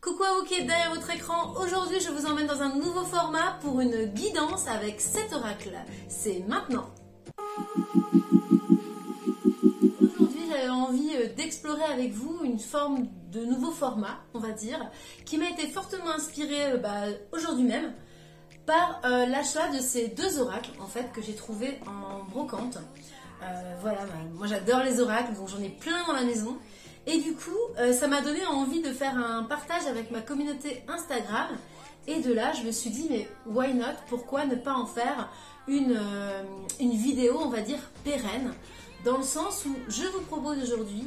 Coucou à vous qui êtes derrière votre écran. Aujourd'hui, je vous emmène dans un nouveau format pour une guidance avec 7 oracles. C'est maintenant. Aujourd'hui, j'avais envie d'explorer avec vous une forme de nouveau format, on va dire, qui m'a été fortement inspirée aujourd'hui même par l'achat de ces deux oracles en fait que j'ai trouvé en brocante. Moi j'adore les oracles, donc j'en ai plein dans la maison. Et du coup, ça m'a donné envie de faire un partage avec ma communauté Instagram. Et de là, je me suis dit, mais why not? Pourquoi ne pas en faire une vidéo, on va dire, pérenne? Dans le sens où je vous propose aujourd'hui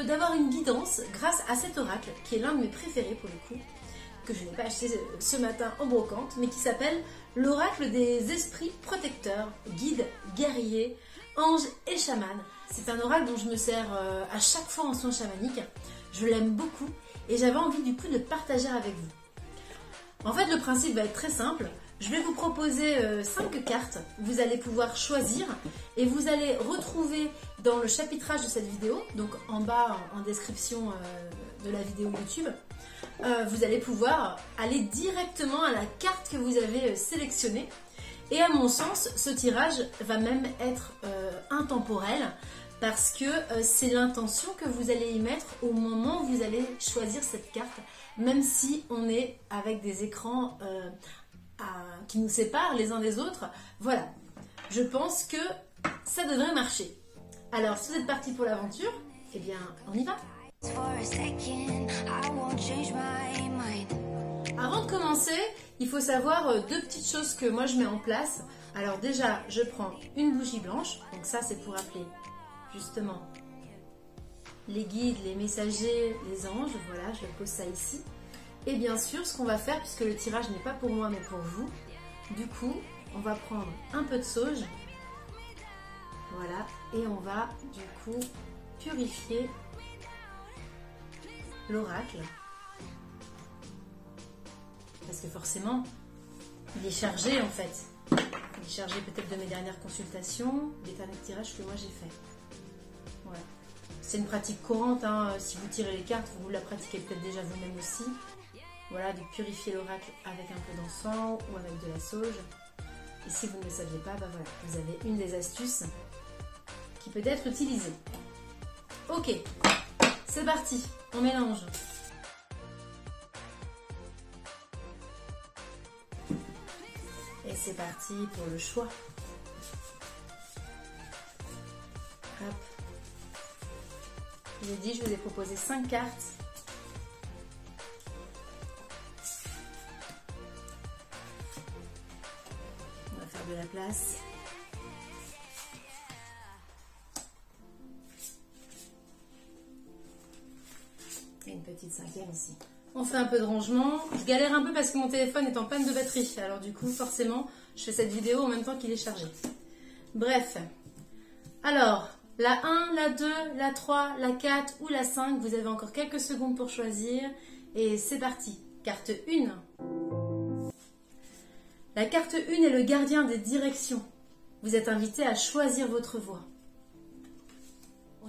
d'avoir une guidance grâce à cet oracle, qui est l'un de mes préférés pour le coup, que je n'ai pas acheté ce matin en brocante, mais qui s'appelle l'oracle des esprits protecteurs, guides, guerriers, anges et chamans. C'est un oracle dont je me sers à chaque fois en soins chamaniques. Je l'aime beaucoup et j'avais envie du coup de le partager avec vous. En fait, le principe va être très simple. Je vais vous proposer 5 cartes. Vous allez pouvoir choisir et vous allez retrouver dans le chapitrage de cette vidéo, donc en bas en description de la vidéo YouTube, vous allez pouvoir aller directement à la carte que vous avez sélectionnée. Et à mon sens, ce tirage va même être intemporel parce que c'est l'intention que vous allez y mettre au moment où vous allez choisir cette carte, même si on est avec des écrans qui nous séparent les uns des autres. Voilà, je pense que ça devrait marcher. Alors, si vous êtes partis pour l'aventure, eh bien, on y va. Avant de commencer, il faut savoir 2 petites choses que moi je mets en place. Alors déjà, je prends une bougie blanche, donc ça c'est pour appeler justement les guides, les messagers, les anges. Voilà, je pose ça ici. Et bien sûr, ce qu'on va faire, puisque le tirage n'est pas pour moi mais pour vous, du coup, on va prendre un peu de sauge. Voilà, et on va du coup purifier l'oracle. Parce que forcément, il est chargé en fait. Il est chargé peut-être de mes dernières consultations, des derniers tirages que moi j'ai fait. Voilà. C'est une pratique courante, hein. Si vous tirez les cartes, vous la pratiquez peut-être déjà vous-même aussi. Voilà, de purifier l'oracle avec un peu d'encens ou avec de la sauge. Et si vous ne le saviez pas, voilà, vous avez une des astuces qui peut être utilisée. Ok, c'est parti, on mélange. Et c'est parti pour le choix. Hop. Je vous ai dit, je vous ai proposé 5 cartes. On va faire de la place. Et une petite 5e ici. On fait un peu de rangement. Je galère un peu parce que mon téléphone est en panne de batterie. Alors du coup, forcément, je fais cette vidéo en même temps qu'il est chargé. Bref. Alors, la 1, la 2, la 3, la 4 ou la 5, vous avez encore quelques secondes pour choisir. Et c'est parti. Carte 1. La carte 1 est le gardien des directions. Vous êtes invité à choisir votre voie.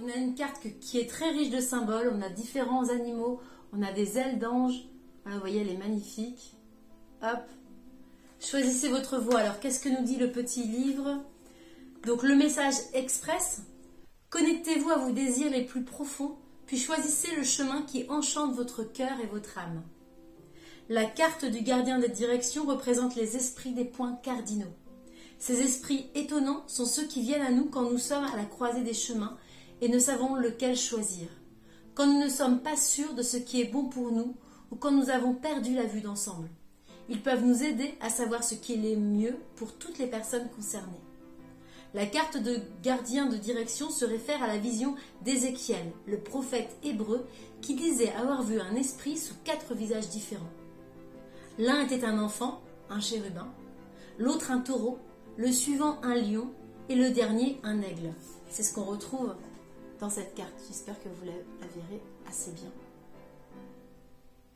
On a une carte qui est très riche de symboles. On a différents animaux. On a des ailes d'ange. Voilà, vous voyez, elle est magnifique. Hop. Choisissez votre voie. Alors, qu'est-ce que nous dit le petit livre? Donc, le message express. Connectez-vous à vos désirs les plus profonds, puis choisissez le chemin qui enchante votre cœur et votre âme. La carte du gardien des directions représente les esprits des points cardinaux. Ces esprits étonnants sont ceux qui viennent à nous quand nous sommes à la croisée des chemins et ne savons lequel choisir. Quand nous ne sommes pas sûrs de ce qui est bon pour nous ou quand nous avons perdu la vue d'ensemble. Ils peuvent nous aider à savoir ce qui est le mieux pour toutes les personnes concernées. La carte de gardien de direction se réfère à la vision d'Ézéchiel, le prophète hébreu, qui disait avoir vu un esprit sous 4 visages différents. L'un était un enfant, un chérubin, l'autre un taureau, le suivant un lion et le dernier un aigle. C'est ce qu'on retrouve dans cette carte. J'espère que vous la verrez assez bien.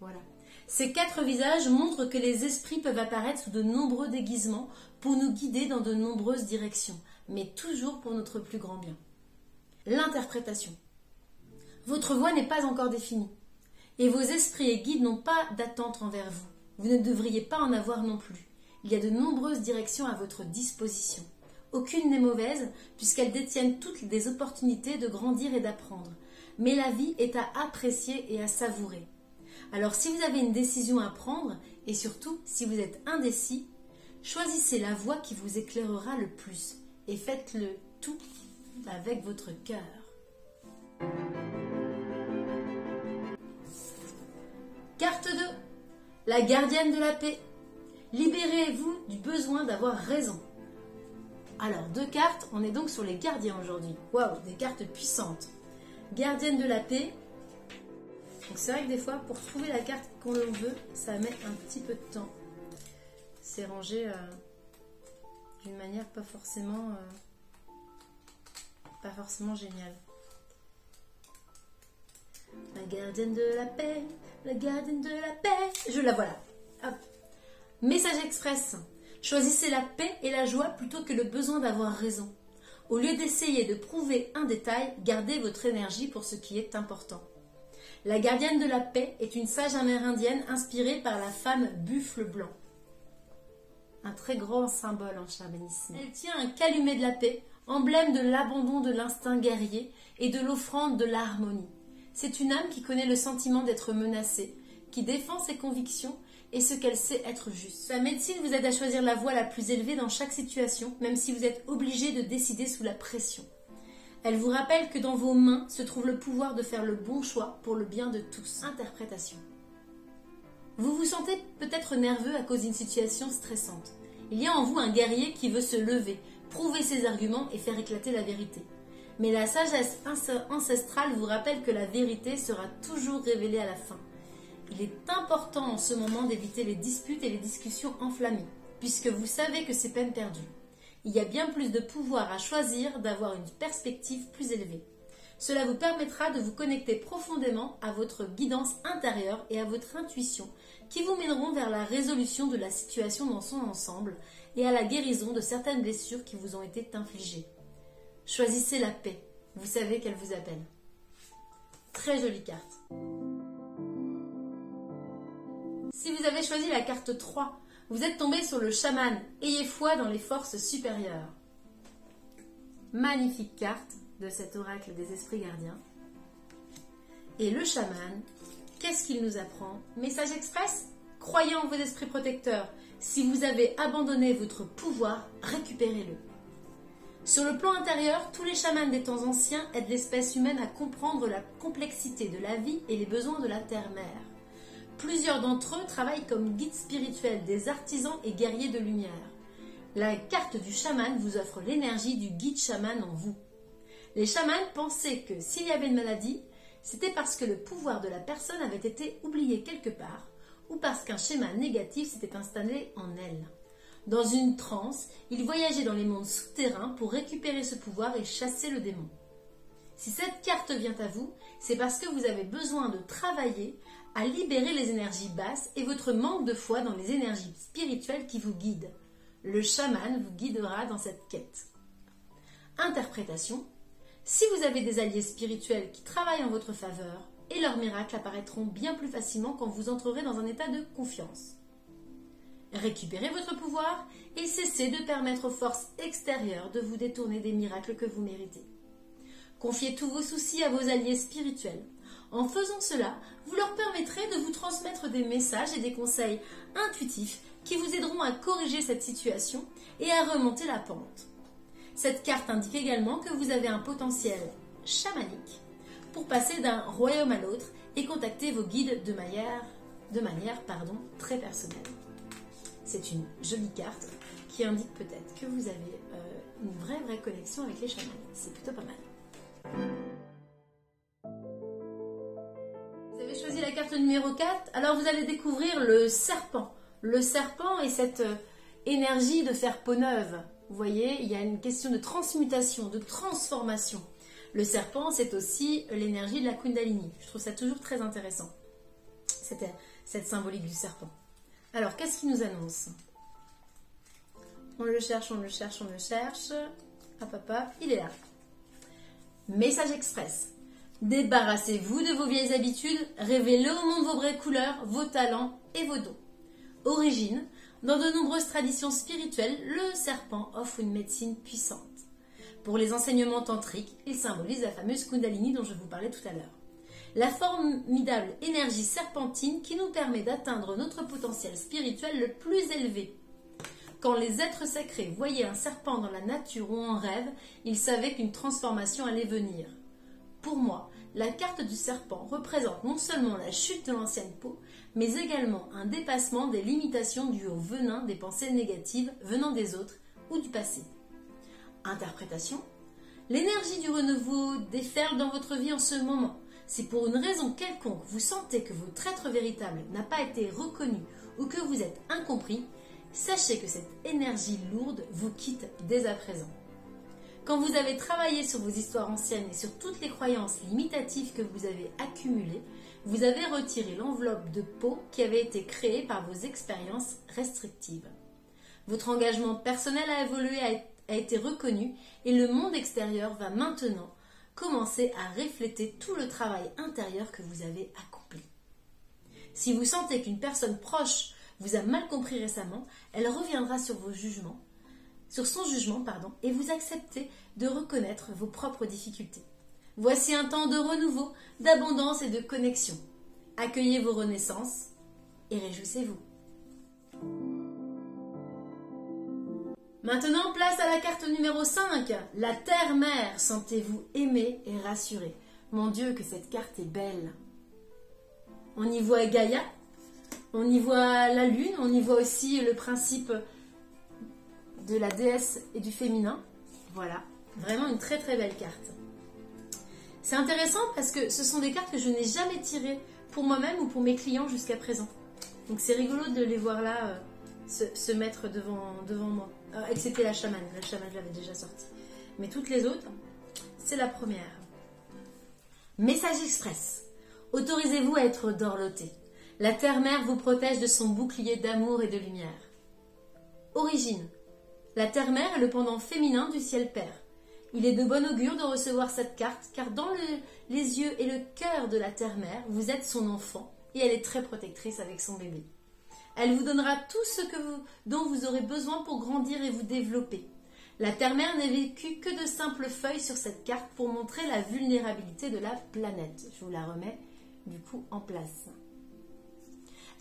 Voilà. Ces 4 visages montrent que les esprits peuvent apparaître sous de nombreux déguisements pour nous guider dans de nombreuses directions, mais toujours pour notre plus grand bien. L'interprétation. Votre voix n'est pas encore définie. Et vos esprits et guides n'ont pas d'attente envers vous. Vous ne devriez pas en avoir non plus. Il y a de nombreuses directions à votre disposition. Aucune n'est mauvaise, puisqu'elles détiennent toutes des opportunités de grandir et d'apprendre. Mais la vie est à apprécier et à savourer. Alors si vous avez une décision à prendre, et surtout si vous êtes indécis, choisissez la voie qui vous éclairera le plus, et faites-le tout avec votre cœur. Carte 2. La gardienne de la paix. Libérez-vous du besoin d'avoir raison. Alors, 2 cartes, on est donc sur les gardiens aujourd'hui. Waouh, des cartes puissantes. Gardienne de la paix. Donc c'est vrai que des fois, pour trouver la carte qu'on veut, ça met un petit peu de temps. C'est rangé d'une manière pas forcément géniale. La gardienne de la paix, la gardienne de la paix. Je la voilà. Hop. Message express. Choisissez la paix et la joie plutôt que le besoin d'avoir raison. Au lieu d'essayer de prouver un détail, gardez votre énergie pour ce qui est important. La gardienne de la paix est une sage amérindienne inspirée par la femme buffle blanc. Un très grand symbole en chamanisme. Elle tient un calumet de la paix, emblème de l'abandon de l'instinct guerrier et de l'offrande de l'harmonie. C'est une âme qui connaît le sentiment d'être menacée, qui défend ses convictions et ce qu'elle sait être juste. Sa médecine vous aide à choisir la voie la plus élevée dans chaque situation, même si vous êtes obligé de décider sous la pression. Elle vous rappelle que dans vos mains se trouve le pouvoir de faire le bon choix pour le bien de tous. Interprétation. Vous vous sentez peut-être nerveux à cause d'une situation stressante. Il y a en vous un guerrier qui veut se lever, prouver ses arguments et faire éclater la vérité. Mais la sagesse ancestrale vous rappelle que la vérité sera toujours révélée à la fin. Il est important en ce moment d'éviter les disputes et les discussions enflammées, puisque vous savez que c'est peine perdue. Il y a bien plus de pouvoir à choisir d'avoir une perspective plus élevée. Cela vous permettra de vous connecter profondément à votre guidance intérieure et à votre intuition, qui vous mèneront vers la résolution de la situation dans son ensemble et à la guérison de certaines blessures qui vous ont été infligées. Choisissez la paix, vous savez qu'elle vous appelle. Très jolie carte. Si vous avez choisi la carte 3, vous êtes tombé sur le chaman. Ayez foi dans les forces supérieures. Magnifique carte de cet oracle des esprits gardiens. Et le chaman, qu'est-ce qu'il nous apprend? Message express? Croyez en vos esprits protecteurs. Si vous avez abandonné votre pouvoir, récupérez-le. Sur le plan intérieur, tous les chamans des temps anciens aident l'espèce humaine à comprendre la complexité de la vie et les besoins de la terre-mère. Plusieurs d'entre eux travaillent comme guides spirituels des artisans et guerriers de lumière. La carte du chaman vous offre l'énergie du guide chaman en vous. Les chamans pensaient que s'il y avait une maladie, c'était parce que le pouvoir de la personne avait été oublié quelque part ou parce qu'un schéma négatif s'était installé en elle. Dans une transe, ils voyageaient dans les mondes souterrains pour récupérer ce pouvoir et chasser le démon. Si cette carte vient à vous, c'est parce que vous avez besoin de travailler à libérer les énergies basses et votre manque de foi dans les énergies spirituelles qui vous guident. Le chaman vous guidera dans cette quête. Interprétation. Si vous avez des alliés spirituels qui travaillent en votre faveur, et leurs miracles apparaîtront bien plus facilement quand vous entrerez dans un état de confiance. Récupérez votre pouvoir et cessez de permettre aux forces extérieures de vous détourner des miracles que vous méritez. Confiez tous vos soucis à vos alliés spirituels. En faisant cela, vous leur permettrez de vous transmettre des messages et des conseils intuitifs qui vous aideront à corriger cette situation et à remonter la pente. Cette carte indique également que vous avez un potentiel chamanique pour passer d'un royaume à l'autre et contacter vos guides de manière très personnelle. C'est une jolie carte qui indique peut-être que vous avez une vraie connexion avec les chamans. C'est plutôt pas mal. Vous avez choisi la carte numéro 4, alors vous allez découvrir le serpent. Le serpent est cette énergie de faire peau neuve. Vous voyez, il y a une question de transmutation, de transformation. Le serpent, c'est aussi l'énergie de la Kundalini. Je trouve ça toujours très intéressant, cette symbolique du serpent. Alors, qu'est-ce qu'il nous annonce? On le cherche. Hop, il est là. Message express. Débarrassez-vous de vos vieilles habitudes, révélez au monde vos vraies couleurs, vos talents et vos dons. Origine, dans de nombreuses traditions spirituelles, le serpent offre une médecine puissante. Pour les enseignements tantriques, il symbolise la fameuse Kundalini dont je vous parlais tout à l'heure. La formidable énergie serpentine qui nous permet d'atteindre notre potentiel spirituel le plus élevé. Quand les êtres sacrés voyaient un serpent dans la nature ou en rêve, ils savaient qu'une transformation allait venir. Pour moi, la carte du serpent représente non seulement la chute de l'ancienne peau, mais également un dépassement des limitations dues au venin des pensées négatives venant des autres ou du passé. Interprétation. L'énergie du renouveau déferle dans votre vie en ce moment. Si pour une raison quelconque vous sentez que votre être véritable n'a pas été reconnu ou que vous êtes incompris, sachez que cette énergie lourde vous quitte dès à présent. Quand vous avez travaillé sur vos histoires anciennes et sur toutes les croyances limitatives que vous avez accumulées, vous avez retiré l'enveloppe de peau qui avait été créée par vos expériences restrictives. Votre engagement personnel a évolué, a été reconnu et le monde extérieur va maintenant commencer à refléter tout le travail intérieur que vous avez accompli. Si vous sentez qu'une personne proche vous a mal compris récemment, elle reviendra sur son jugement, et vous acceptez de reconnaître vos propres difficultés. Voici un temps de renouveau, d'abondance et de connexion. Accueillez vos renaissances et réjouissez-vous. Maintenant, place à la carte numéro 5, la Terre-Mère. Sentez-vous aimé et rassuré. Mon Dieu, que cette carte est belle. On y voit Gaïa, on y voit la Lune, on y voit aussi le principe de la déesse et du féminin. Voilà, vraiment une très très belle carte. C'est intéressant parce que ce sont des cartes que je n'ai jamais tirées pour moi-même ou pour mes clients jusqu'à présent. Donc c'est rigolo de les voir là se mettre devant moi. Excepté la chamane je l'avais déjà sortie. Mais toutes les autres, c'est la première. Message express. Autorisez-vous à être dorloté. La Terre-Mère vous protège de son bouclier d'amour et de lumière. Origine. La Terre-Mère est le pendant féminin du ciel Père. Il est de bon augure de recevoir cette carte, car dans les yeux et le cœur de la Terre-Mère, vous êtes son enfant et elle est très protectrice avec son bébé. Elle vous donnera tout ce dont vous aurez besoin pour grandir et vous développer. La Terre-Mère n'est vécue que de simples feuilles sur cette carte pour montrer la vulnérabilité de la planète. Je vous la remets du coup en place.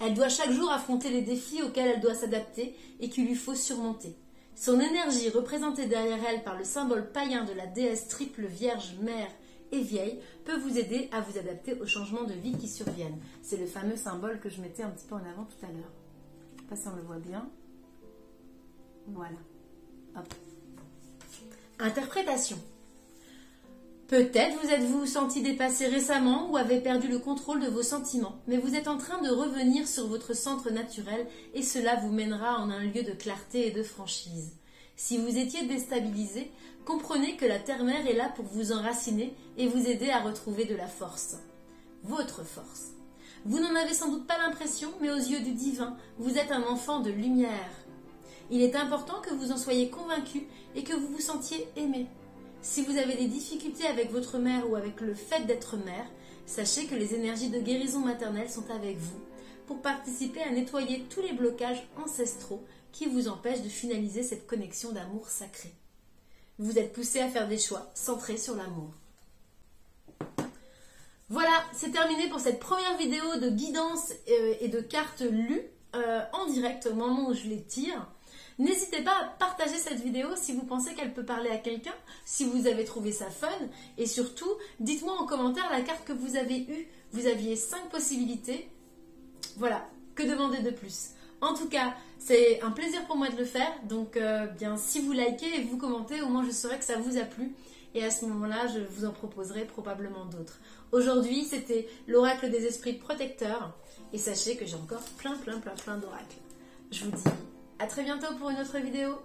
Elle doit chaque jour affronter les défis auxquels elle doit s'adapter et qu'il lui faut surmonter. Son énergie, représentée derrière elle par le symbole païen de la déesse triple vierge, mère et vieille, peut vous aider à vous adapter aux changements de vie qui surviennent. C'est le fameux symbole que je mettais un petit peu en avant tout à l'heure. Je ne sais pas si on le voit bien. Voilà. Hop. Interprétation. Peut-être vous êtes-vous senti dépassé récemment ou avez perdu le contrôle de vos sentiments, mais vous êtes en train de revenir sur votre centre naturel et cela vous mènera en un lieu de clarté et de franchise. Si vous étiez déstabilisé, comprenez que la Terre-Mère est là pour vous enraciner et vous aider à retrouver de la force. Votre force. Vous n'en avez sans doute pas l'impression, mais aux yeux du divin, vous êtes un enfant de lumière. Il est important que vous en soyez convaincu et que vous vous sentiez aimé. Si vous avez des difficultés avec votre mère ou avec le fait d'être mère, sachez que les énergies de guérison maternelle sont avec vous pour participer à nettoyer tous les blocages ancestraux qui vous empêchent de finaliser cette connexion d'amour sacré. Vous êtes poussé à faire des choix centrés sur l'amour. Voilà, c'est terminé pour cette première vidéo de guidance et de cartes lues en direct au moment où je les tire. N'hésitez pas à partager cette vidéo si vous pensez qu'elle peut parler à quelqu'un, si vous avez trouvé ça fun. Et surtout, dites-moi en commentaire la carte que vous avez eue. Vous aviez 5 possibilités. Voilà, que demander de plus? En tout cas, c'est un plaisir pour moi de le faire. Donc, bien, si vous likez et vous commentez, au moins je saurai que ça vous a plu. Et à ce moment-là, je vous en proposerai probablement d'autres. Aujourd'hui, c'était l'oracle des esprits protecteurs. Et sachez que j'ai encore plein d'oracles. Je vous dis à très bientôt pour une autre vidéo.